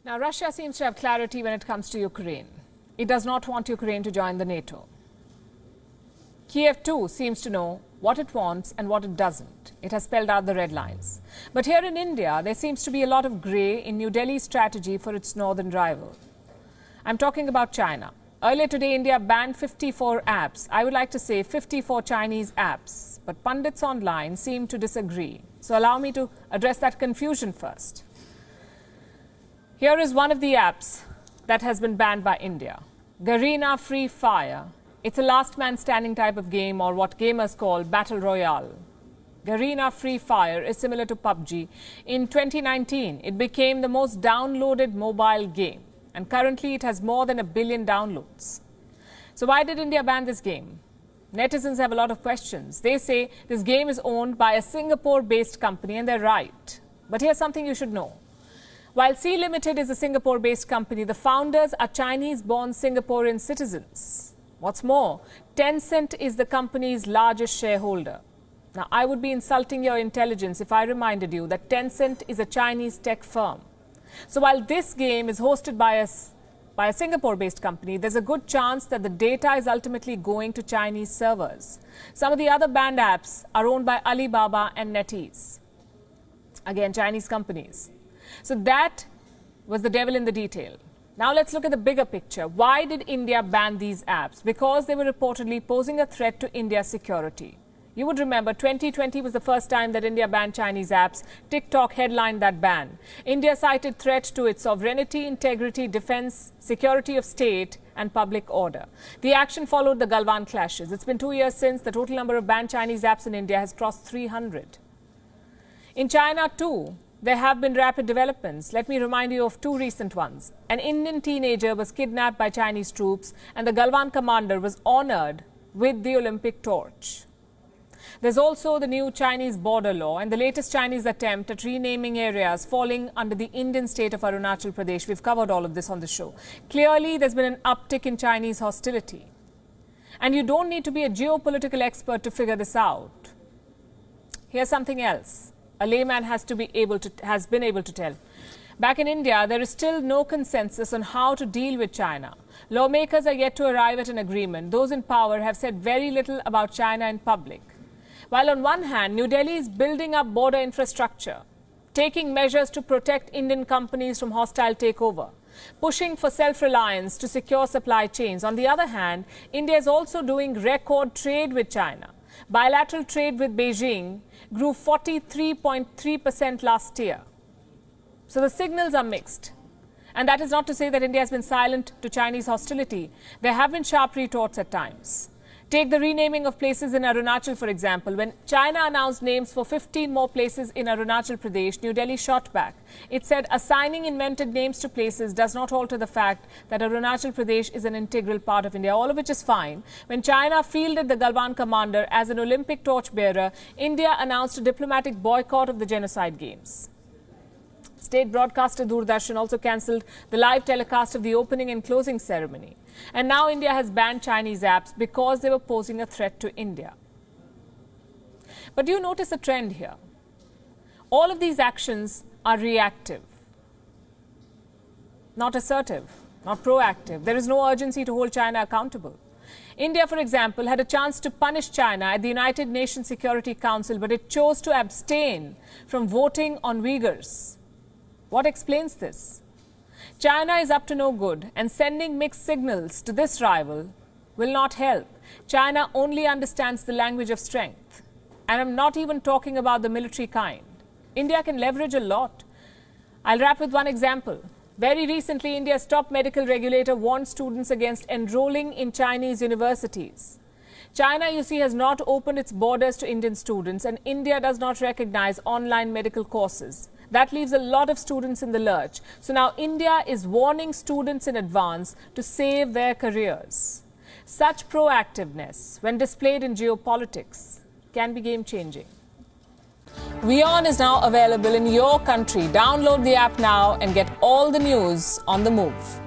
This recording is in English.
Now, Russia seems to have clarity when it comes to Ukraine. It does not want Ukraine to join the NATO. Kiev too seems to know what it wants and what it doesn't. It has spelled out the red lines. But here in India, there seems to be a lot of grey in New Delhi's strategy for its northern rival. I'm talking about China. Earlier today, India banned 54 apps. I would like to say 54 Chinese apps. But pundits online seem to disagree. So allow me to address that confusion first. Here is one of the apps that has been banned by India. Garena Free Fire. It's a last man standing type of game, or what gamers call Battle Royale. Garena Free Fire is similar to PUBG. In 2019, it became the most downloaded mobile game. And currently it has more than 1 billion downloads. So why did India ban this game? Netizens have a lot of questions. They say this game is owned by a Singapore-based company, and they're right. But here's something you should know. While Sea Limited is a Singapore-based company, the founders are Chinese-born Singaporean citizens. What's more, Tencent is the company's largest shareholder. Now, I would be insulting your intelligence if I reminded you that Tencent is a Chinese tech firm. So while this game is hosted by a Singapore-based company, there's a good chance that the data is ultimately going to Chinese servers. Some of the other banned apps are owned by Alibaba and NetEase. Again, Chinese companies. So that was the devil in the detail. Now let's look at the bigger picture. Why did India ban these apps? Because they were reportedly posing a threat to India's security. You would remember 2020 was the first time that India banned Chinese apps. TikTok headlined that ban. India cited threat to its sovereignty, integrity, defense, security of state and public order. The action followed the Galwan clashes. It's been 2 years since the total number of banned Chinese apps in India has crossed 300. In China too, there have been rapid developments. Let me remind you of two recent ones. An Indian teenager was kidnapped by Chinese troops, and the Galwan commander was honored with the Olympic torch. There's also the new Chinese border law and the latest Chinese attempt at renaming areas falling under the Indian state of Arunachal Pradesh. We've covered all of this on the show. Clearly, there's been an uptick in Chinese hostility. And you don't need to be a geopolitical expert to figure this out. Here's something else a layman has been able to tell. Back in India, there is still no consensus on how to deal with China. Lawmakers are yet to arrive at an agreement. Those in power have said very little about China in public. While on one hand, New Delhi is building up border infrastructure, taking measures to protect Indian companies from hostile takeover, pushing for self-reliance to secure supply chains. On the other hand, India is also doing record trade with China. Bilateral trade with Beijing grew 43.3% last year. So the signals are mixed. And that is not to say that India has been silent to Chinese hostility. There have been sharp retorts at times. Take the renaming of places in Arunachal, for example. When China announced names for 15 more places in Arunachal Pradesh, New Delhi shot back. It said assigning invented names to places does not alter the fact that Arunachal Pradesh is an integral part of India, all of which is fine. When China fielded the Galwan commander as an Olympic torchbearer, India announced a diplomatic boycott of the genocide games. State broadcaster Doordarshan also cancelled the live telecast of the opening and closing ceremony. And now India has banned Chinese apps because they were posing a threat to India. But do you notice a trend here? All of these actions are reactive, not assertive, not proactive. There is no urgency to hold China accountable. India, for example, had a chance to punish China at the United Nations Security Council, but it chose to abstain from voting on Uyghurs. What explains this? China is up to no good, and sending mixed signals to this rival will not help. China only understands the language of strength. And I'm not even talking about the military kind. India can leverage a lot. I'll wrap with one example. Very recently, India's top medical regulator warned students against enrolling in Chinese universities. China, you see, has not opened its borders to Indian students, and India does not recognize online medical courses. That leaves a lot of students in the lurch. So now India is warning students in advance to save their careers. Such proactiveness, when displayed in geopolitics, can be game-changing. WION is now available in your country. Download the app now and get all the news on the move.